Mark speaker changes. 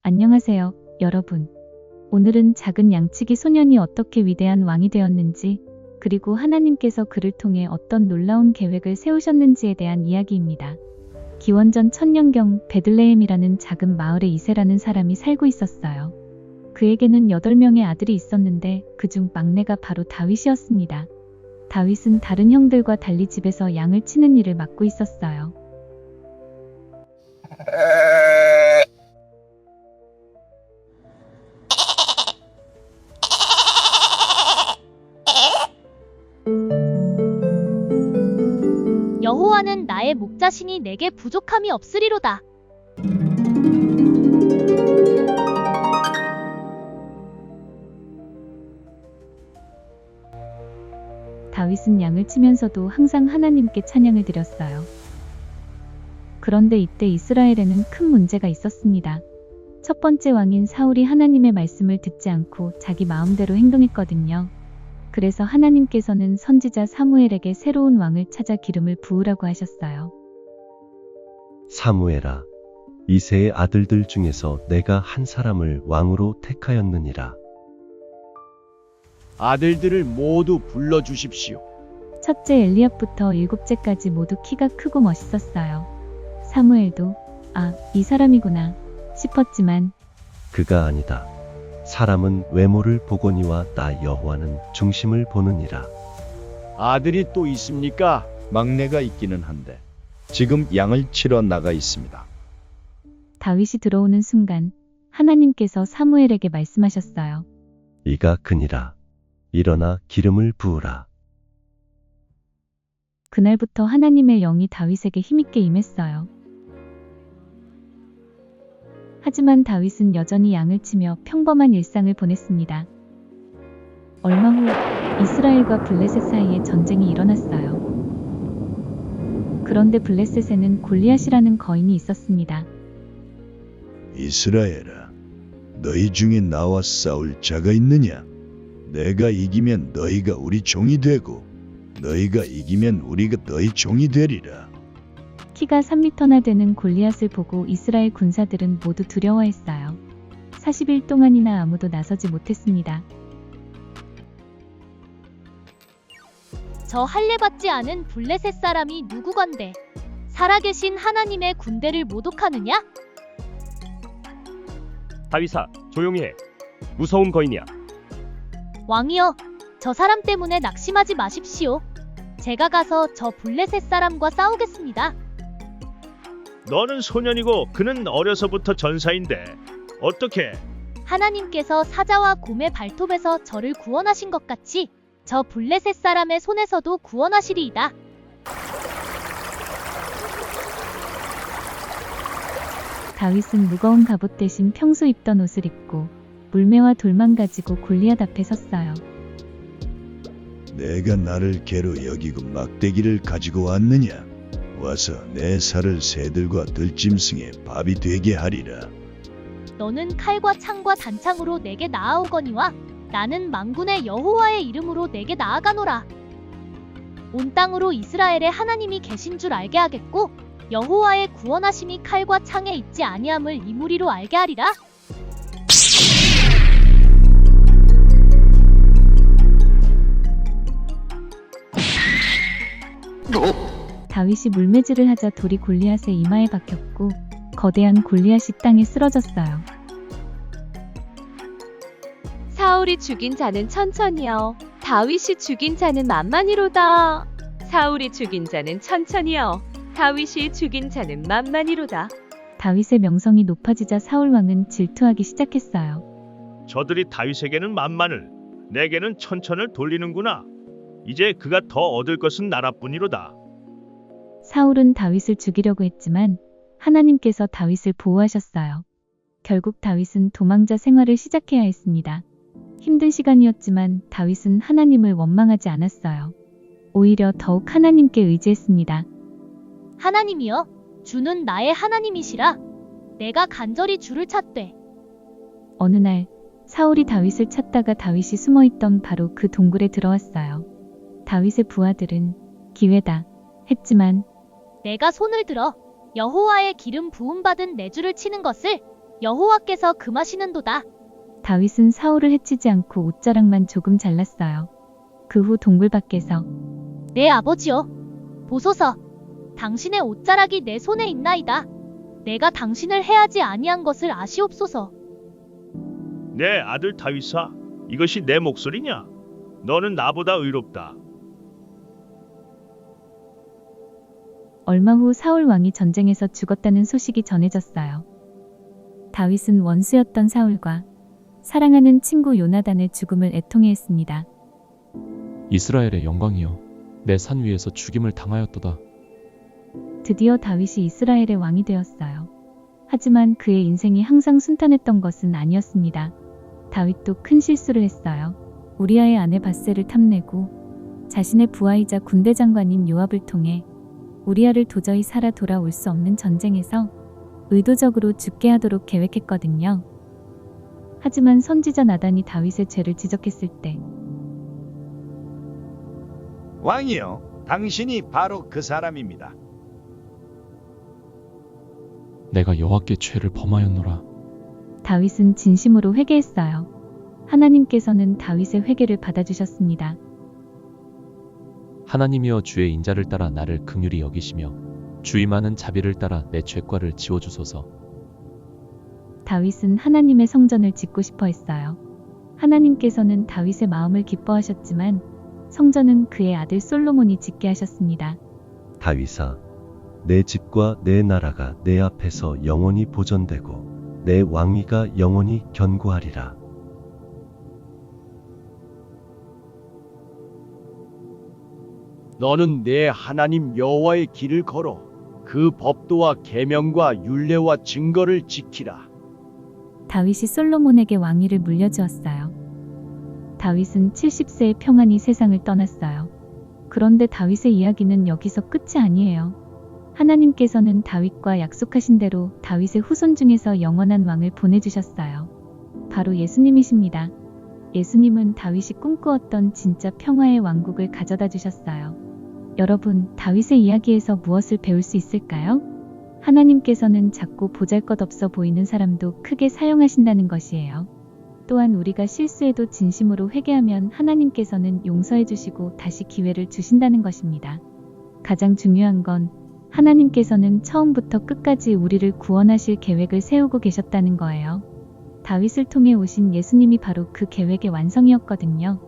Speaker 1: 안녕하세요, 여러분. 오늘은 작은 양치기 소년이 어떻게 위대한 왕이 되었는지, 그리고 하나님께서 그를 통해 어떤 놀라운 계획을 세우셨는지에 대한 이야기입니다. 기원전 1000년경 베들레헴이라는 작은 마을에 이세라는 사람이 살고 있었어요. 그에게는 8명의 아들이 있었는데 그중 막내가 바로 다윗이었습니다. 다윗은 다른 형들과 달리 집에서 양을 치는 일을 맡고 있었어요.
Speaker 2: 여호와는 나의 목자시니 내게 부족함이 없으리로다.
Speaker 1: 다윗은 양을 치면서도 항상 하나님께 찬양을 드렸어요. 그런데 이때 이스라엘에는 큰 문제가 있었습니다. 첫 번째 왕인 사울이 하나님의 말씀을 듣지 않고 자기 마음대로 행동했거든요. 그래서 하나님께서는 선지자 사무엘에게 새로운 왕을 찾아 기름을 부으라고 하셨어요.
Speaker 3: 사무엘아, 이새의 아들들 중에서 내가 한 사람을 왕으로 택하였느니라.
Speaker 4: 아들들을 모두 불러주십시오.
Speaker 1: 첫째 엘리압부터 7째까지 모두 키가 크고 멋있었어요. 사무엘도 이 사람이구나 싶었지만
Speaker 3: 그가 아니다. 사람은 외모를 보거니와 나 여호와는 중심을 보느니라.
Speaker 4: 아들이 또 있습니까?
Speaker 5: 막내가 있기는 한데 지금 양을 치러 나가 있습니다.
Speaker 1: 다윗이 들어오는 순간 하나님께서 사무엘에게 말씀하셨어요.
Speaker 3: 이가 그니라. 일어나 기름을 부으라.
Speaker 1: 그날부터 하나님의 영이 다윗에게 힘있게 임했어요. 하지만 다윗은 여전히 양을 치며 평범한 일상을 보냈습니다. 얼마 후 이스라엘과 블레셋 사이에 전쟁이 일어났어요. 그런데 블레셋에는 골리앗이라는 거인이 있었습니다.
Speaker 6: 이스라엘아, 너희 중에 나와 싸울 자가 있느냐? 내가 이기면 너희가 우리 종이 되고 너희가 이기면 우리가 너희 종이 되리라.
Speaker 1: 키가 3m나 되는 골리앗을 보고 이스라엘 군사들은 모두 두려워했어요. 40일 동안이나 아무도 나서지 못했습니다.
Speaker 2: 저 할례받지 않은 블레셋 사람이 누구건데 살아계신 하나님의 군대를 모독하느냐?
Speaker 7: 다윗아, 조용히 해. 무서운 거인이야.
Speaker 2: 왕이여, 저 사람 때문에 낙심하지 마십시오. 제가 가서 저 블레셋 사람과 싸우겠습니다.
Speaker 8: 너는 소년이고 그는 어려서부터 전사인데 어떻게?
Speaker 2: 하나님께서 사자와 곰의 발톱에서 저를 구원하신 것 같이 저 블레셋 사람의 손에서도 구원하시리이다.
Speaker 1: 다윗은 무거운 갑옷 대신 평소 입던 옷을 입고 물매와 돌만 가지고 골리앗 앞에 섰어요.
Speaker 6: 내가 나를 개로 여기고 막대기를 가지고 왔느냐? 와서 내 살을 새들과 들짐승의 밥이 되게 하리라.
Speaker 2: 너는 칼과 창과 단창으로 내게 나아오거니와 나는 만군의 여호와의 이름으로 내게 나아가노라. 온 땅으로 이스라엘의 하나님이 계신 줄 알게 하겠고 여호와의 구원하심이 칼과 창에 있지 아니함을 이 무리로 알게 하리라.
Speaker 1: 다윗이 물매질을 하자 돌이 골리앗의 이마에 박혔고 거대한 골리앗이 땅에 쓰러졌어요.
Speaker 9: 사울이 죽인 자는 천천히요. 다윗이 죽인 자는 만만이로다. 사울이 죽인 자는 천천히요. 다윗이 죽인 자는 만만이로다.
Speaker 1: 다윗의 명성이 높아지자 사울 왕은 질투하기 시작했어요.
Speaker 8: 저들이 다윗에게는 만만을, 내게는 천천을 돌리는구나. 이제 그가 더 얻을 것은 나라뿐이로다.
Speaker 1: 사울은 다윗을 죽이려고 했지만 하나님께서 다윗을 보호하셨어요. 결국 다윗은 도망자 생활을 시작해야 했습니다. 힘든 시간이었지만 다윗은 하나님을 원망하지 않았어요. 오히려 더욱 하나님께 의지했습니다.
Speaker 2: 하나님이여, 주는 나의 하나님이시라. 내가 간절히 주를 찾되.
Speaker 1: 어느 날 사울이 다윗을 찾다가 다윗이 숨어있던 바로 그 동굴에 들어왔어요. 다윗의 부하들은 기회다 했지만
Speaker 2: 내가 손을 들어 여호와의 기름 부음 받은 내 주를 치는 것을 여호와께서 금하시는도다.
Speaker 1: 다윗은 사울을 해치지 않고 옷자락만 조금 잘랐어요. 그 후 동굴 밖에서
Speaker 2: 내 아버지여, 보소서. 당신의 옷자락이 내 손에 있나이다. 내가 당신을 해하지 아니한 것을 아시옵소서.
Speaker 8: 내 아들 다윗아, 이것이 내 목소리냐? 너는 나보다 의롭다.
Speaker 1: 얼마 후 사울 왕이 전쟁에서 죽었다는 소식이 전해졌어요. 다윗은 원수였던 사울과 사랑하는 친구 요나단의 죽음을 애통해했습니다.
Speaker 10: 이스라엘의 영광이여, 내 산 위에서 죽임을 당하였도다.
Speaker 1: 드디어 다윗이 이스라엘의 왕이 되었어요. 하지만 그의 인생이 항상 순탄했던 것은 아니었습니다. 다윗도 큰 실수를 했어요. 우리아의 아내 밧세를 탐내고 자신의 부하이자 군대 장관인 요압을 통해 우리아를 도저히 살아 돌아올 수 없는 전쟁에서 의도적으로 죽게 하도록 계획했거든요. 하지만 선지자 나단이 다윗의 죄를 지적했을 때
Speaker 5: 왕이여, 당신이 바로 그 사람입니다.
Speaker 10: 내가 여호와께 죄를 범하였노라.
Speaker 1: 다윗은 진심으로 회개했어요. 하나님께서는 다윗의 회개를 받아주셨습니다.
Speaker 10: 하나님이여, 주의 인자를 따라 나를 긍휼히 여기시며 주의 많은 자비를 따라 내 죄과를 지워주소서.
Speaker 1: 다윗은 하나님의 성전을 짓고 싶어 했어요. 하나님께서는 다윗의 마음을 기뻐하셨지만 성전은 그의 아들 솔로몬이 짓게 하셨습니다.
Speaker 3: 다윗아, 내 집과 내 나라가 내 앞에서 영원히 보존되고 내 왕위가 영원히 견고하리라.
Speaker 4: 너는 내 하나님 여호와의 길을 걸어 그 법도와 계명과 율례와 증거를 지키라.
Speaker 1: 다윗이 솔로몬에게 왕위를 물려주었어요. 다윗은 70세에 평안히 세상을 떠났어요. 그런데 다윗의 이야기는 여기서 끝이 아니에요. 하나님께서는 다윗과 약속하신 대로 다윗의 후손 중에서 영원한 왕을 보내주셨어요. 바로 예수님이십니다. 예수님은 다윗이 꿈꾸었던 진짜 평화의 왕국을 가져다 주셨어요. 여러분, 다윗의 이야기에서 무엇을 배울 수 있을까요? 하나님께서는 작고 보잘것없어 보이는 사람도 크게 사용하신다는 것이에요. 또한 우리가 실수해도 진심으로 회개하면 하나님께서는 용서해 주시고 다시 기회를 주신다는 것입니다. 가장 중요한 건 하나님께서는 처음부터 끝까지 우리를 구원하실 계획을 세우고 계셨다는 거예요. 다윗을 통해 오신 예수님이 바로 그 계획의 완성이었거든요.